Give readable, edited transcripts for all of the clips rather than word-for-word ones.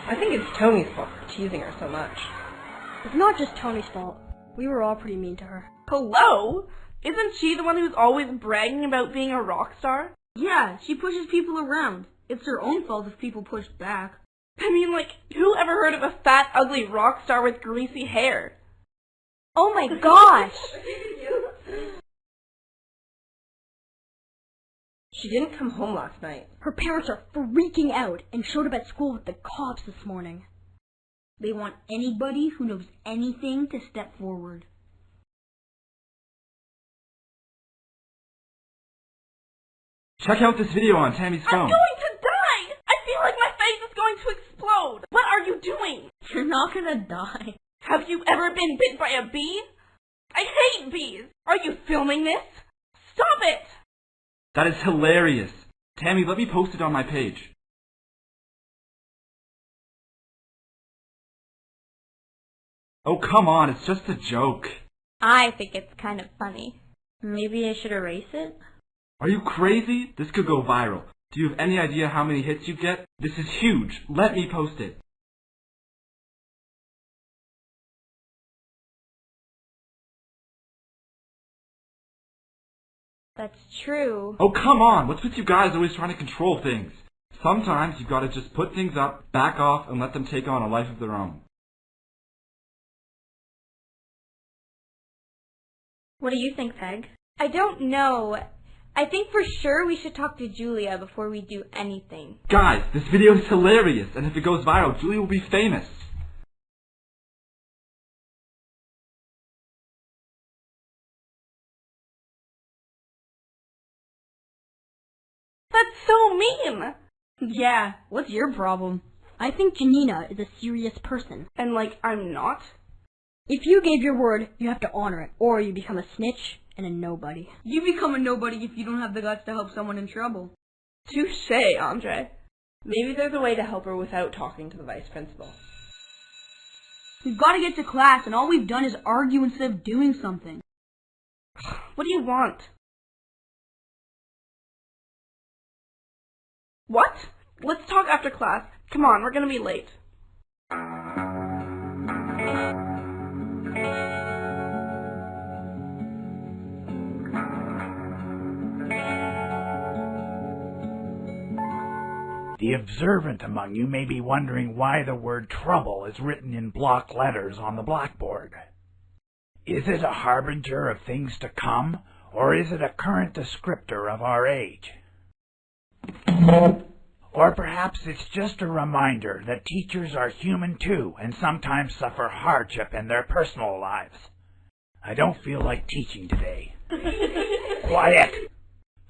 I think it's Tony's fault for teasing her so much. It's not just Tony's fault. We were all pretty mean to her. Hello? Isn't she the one who's always bragging about being a rock star? Yeah, she pushes people around. It's her own fault if people push back. I mean, like, who ever heard of a fat, ugly rock star with greasy hair? Oh my gosh! She didn't come home last night. Her parents are freaking out and showed up at school with the cops this morning. They want anybody who knows anything to step forward. Check out this video on Tammy's phone. I'm going to die! I feel like my face is going to explode! What are you doing? You're not gonna die. Have you ever been bit by a bee? I hate bees! Are you filming this? Stop it! That is hilarious. Tammy, let me post it on my page. Oh, come on, it's just a joke. I think it's kind of funny. Maybe I should erase it? Are you crazy? This could go viral. Do you have any idea how many hits you get? This is huge. Let me post it. That's true. Oh, come on! What's with you guys always trying to control things? Sometimes you've got to just put things up, back off, and let them take on a life of their own. What do you think, Peg? I don't know. I think for sure we should talk to Julia before we do anything. Guys, this video is hilarious, and if it goes viral, Julia will be famous. That's so mean! Yeah, what's your problem? I think Janina is a serious person. And like, I'm not? If you gave your word, you have to honor it, or you become a snitch and a nobody. You become a nobody if you don't have the guts to help someone in trouble. Touché, Andre. Maybe there's a way to help her without talking to the vice principal. We've got to get to class, and all we've done is argue instead of doing something. What do you want? What? Let's talk after class. Come on, we're gonna be late. The observant among you may be wondering why the word trouble is written in block letters on the blackboard. Is it a harbinger of things to come, or is it a current descriptor of our age? Or perhaps it's just a reminder that teachers are human too and sometimes suffer hardship in their personal lives. I don't feel like teaching today. Quiet!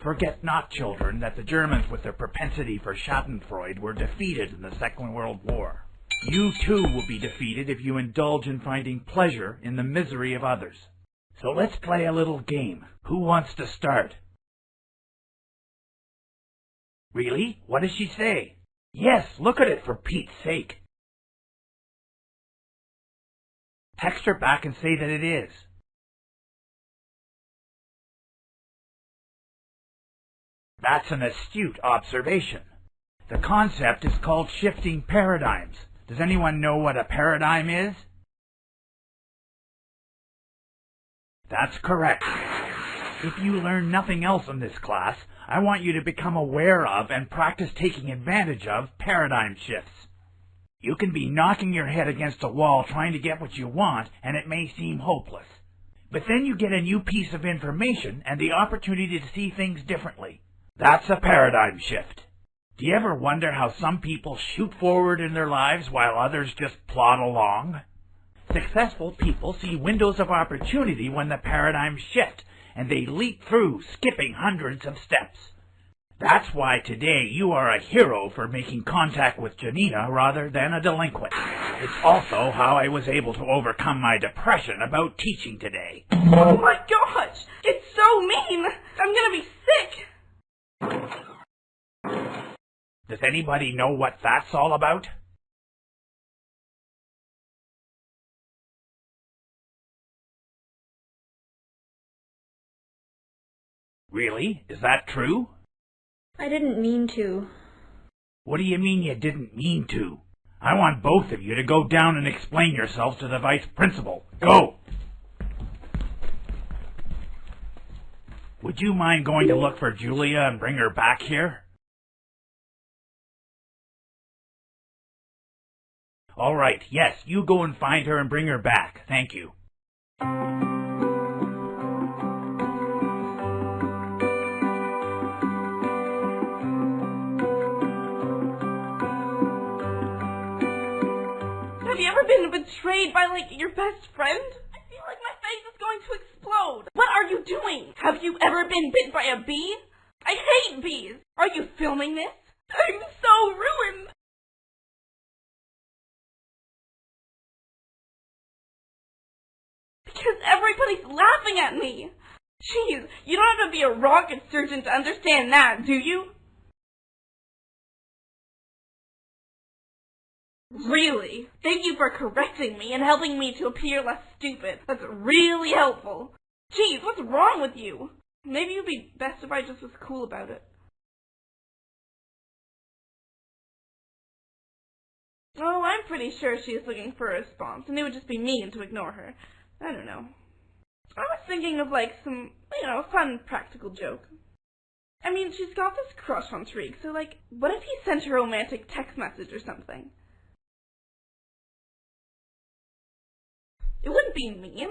Forget not, children, that the Germans with their propensity for schadenfreude were defeated in the Second World War. You too will be defeated if you indulge in finding pleasure in the misery of others. So let's play a little game. Who wants to start? Really? What does she say? Yes, look at it for Pete's sake. Text her back and say that it is. That's an astute observation. The concept is called shifting paradigms. Does anyone know what a paradigm is? That's correct. If you learn nothing else in this class, I want you to become aware of and practice taking advantage of paradigm shifts. You can be knocking your head against a wall trying to get what you want, and it may seem hopeless. But then you get a new piece of information and the opportunity to see things differently. That's a paradigm shift. Do you ever wonder how some people shoot forward in their lives while others just plod along? Successful people see windows of opportunity when the paradigms shift, and they leap through, skipping hundreds of steps. That's why today you are a hero for making contact with Janina rather than a delinquent. It's also how I was able to overcome my depression about teaching today. Oh my gosh! It's so mean! I'm gonna be sick! Does anybody know what that's all about? Really? Is that true? I didn't mean to. What do you mean you didn't mean to? I want both of you to go down and explain yourselves to the vice principal. Go! Would you mind going to look for Julia and bring her back here? All right, yes, you go and find her and bring her back. Thank you. Have you ever been betrayed by, your best friend? I feel like my face is going to explode. What are you doing? Have you ever been bit by a bee? I hate bees. Are you filming this? I'm so ruined. Because everybody's laughing at me. Jeez, you don't have to be a rocket surgeon to understand that, do you? Really? Thank you for correcting me and helping me to appear less stupid. That's really helpful. Jeez, what's wrong with you? Maybe it would be best if I just was cool about it. Oh, I'm pretty sure she's looking for a response, and it would just be mean to ignore her. I don't know. I was thinking of some, fun practical joke. I mean, she's got this crush on Tariq, so what if he sent her a romantic text message or something? It wouldn't be mean.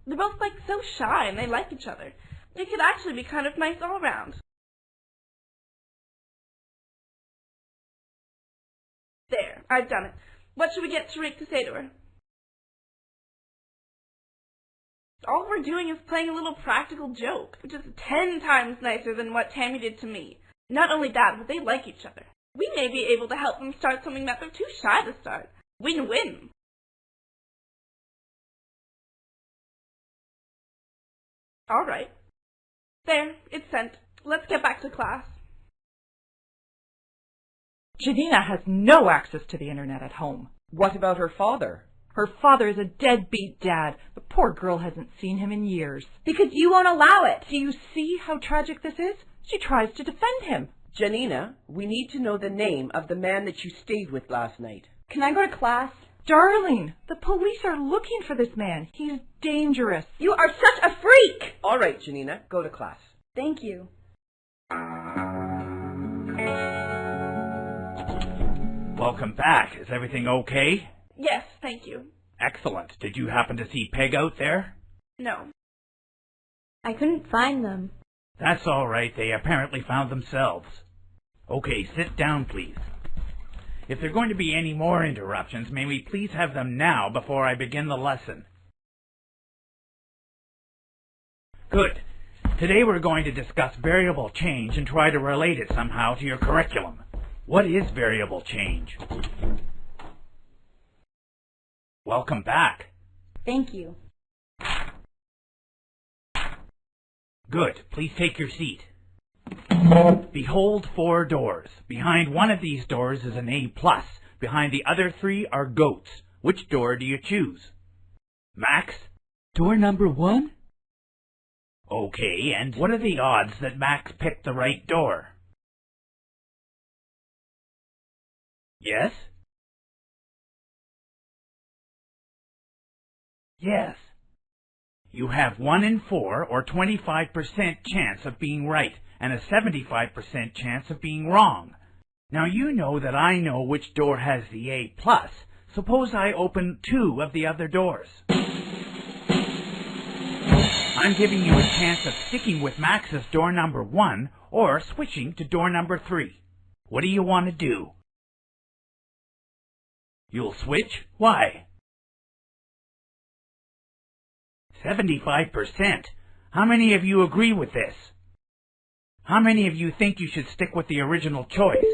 They're both so shy and they like each other. It could actually be kind of nice all around. There, I've done it. What should we get Tariq to say to her? All we're doing is playing a little practical joke, which is 10 times nicer than what Tammy did to me. Not only that, but they like each other. We may be able to help them start something that they're too shy to start. Win-win. Alright. There, it's sent. Let's get back to class. Janina has no access to the internet at home. What about her father? Her father is a deadbeat dad. The poor girl hasn't seen him in years. Because you won't allow it. Do you see how tragic this is? She tries to defend him. Janina, we need to know the name of the man that you stayed with last night. Can I go to class? Darling, the police are looking for this man. He's dangerous. You are such a freak! All right, Janina, go to class. Thank you. Welcome back. Is everything okay? Yes, thank you. Excellent. Did you happen to see Peg out there? No. I couldn't find them. That's all right. They apparently found themselves. Okay, sit down, please. If there are going to be any more interruptions, may we please have them now before I begin the lesson? Good. Today we're going to discuss variable change and try to relate it somehow to your curriculum. What is variable change? Welcome back. Thank you. Good. Please take your seat. Behold 4 doors. Behind one of these doors is an A+. Behind the other 3 are goats. Which door do you choose? Max? Door number 1? Okay, and what are the odds that Max picked the right door? Yes? Yes. You have 1 in 4, or 25% chance of being right, and a 75% chance of being wrong. Now you know that I know which door has the A+. Suppose I open 2 of the other doors. I'm giving you a chance of sticking with Max's door number 1, or switching to door number 3. What do you want to do? You'll switch? Why? 75%. How many of you agree with this? How many of you think you should stick with the original choice?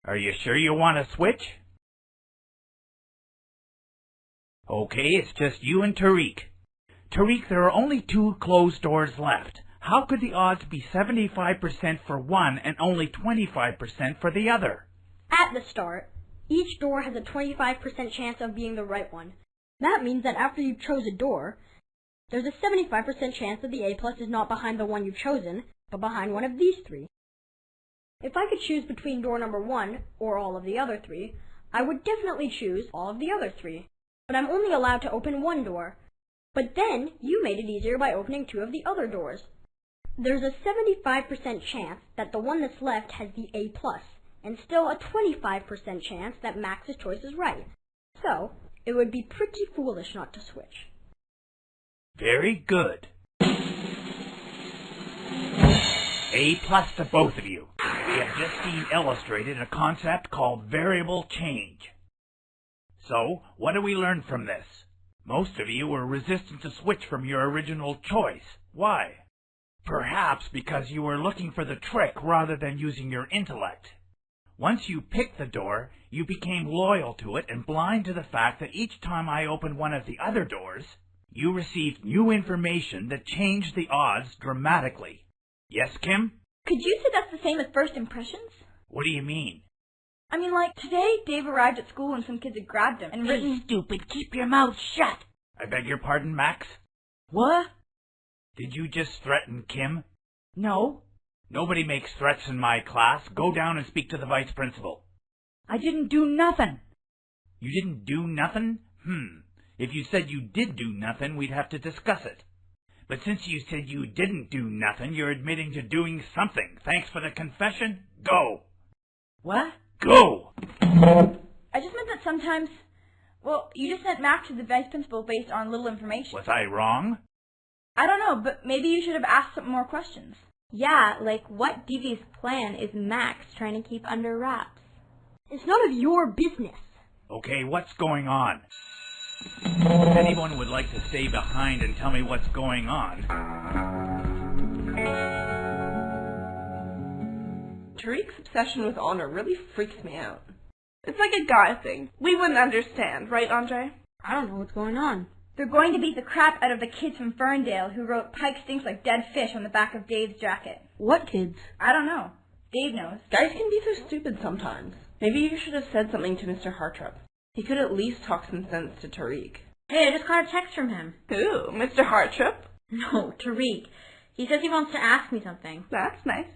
Are you sure you want to switch? Okay, it's just you and Tariq. Tariq, there are only 2 closed doors left. How could the odds be 75% for one and only 25% for the other? At the start, each door has a 25% chance of being the right one. That means that after you've chose a door, there's a 75% chance that the A+ is not behind the one you've chosen, but behind one of these 3. If I could choose between door number 1 or all of the other 3, I would definitely choose all of the other 3. But I'm only allowed to open 1 door. But then, you made it easier by opening 2 of the other doors. There's a 75% chance that the one that's left has the A+, and still a 25% chance that Max's choice is right. So, it would be pretty foolish not to switch. Very good. A+ to both of you. We have just seen illustrated a concept called variable change. So, what do we learn from this? Most of you were resistant to switch from your original choice. Why? Perhaps because you were looking for the trick rather than using your intellect. Once you picked the door, you became loyal to it and blind to the fact that each time I opened one of the other doors, you received new information that changed the odds dramatically. Yes, Kim? Could you say that's the same as first impressions? What do you mean? I mean, like, today Dave arrived at school and some kids had grabbed him and written... Hey, stupid, keep your mouth shut. I beg your pardon, Max? What? Did you just threaten Kim? No, Nobody makes threats in my class. Go down and speak to the vice principal. I didn't do nothing. You didn't do nothing? If you said you did do nothing, we'd have to discuss it. But since you said you didn't do nothing, you're admitting to doing something. Thanks for the confession. Go. What? Go! I just meant that sometimes... Well, you just sent Max to the vice principal based on little information. Was I wrong? I don't know, but maybe you should have asked some more questions. Yeah, like what devious plan is Max trying to keep under wraps? It's none of your business. Okay, what's going on? If anyone would like to stay behind and tell me what's going on... Tariq's obsession with honor really freaks me out. It's like a guy thing. We wouldn't understand, right, Andre? I don't know what's going on. They're going to beat the crap out of the kids from Ferndale who wrote "Pike stinks like dead fish" on the back of Dave's jacket. What kids? I don't know. Dave knows. Guys can be so stupid sometimes. Maybe you should have said something to Mr. Hartrup. He could at least talk some sense to Tariq. Hey, I just got a text from him. Who? Mr. Hartrup? No, Tariq. He says he wants to ask me something. That's nice.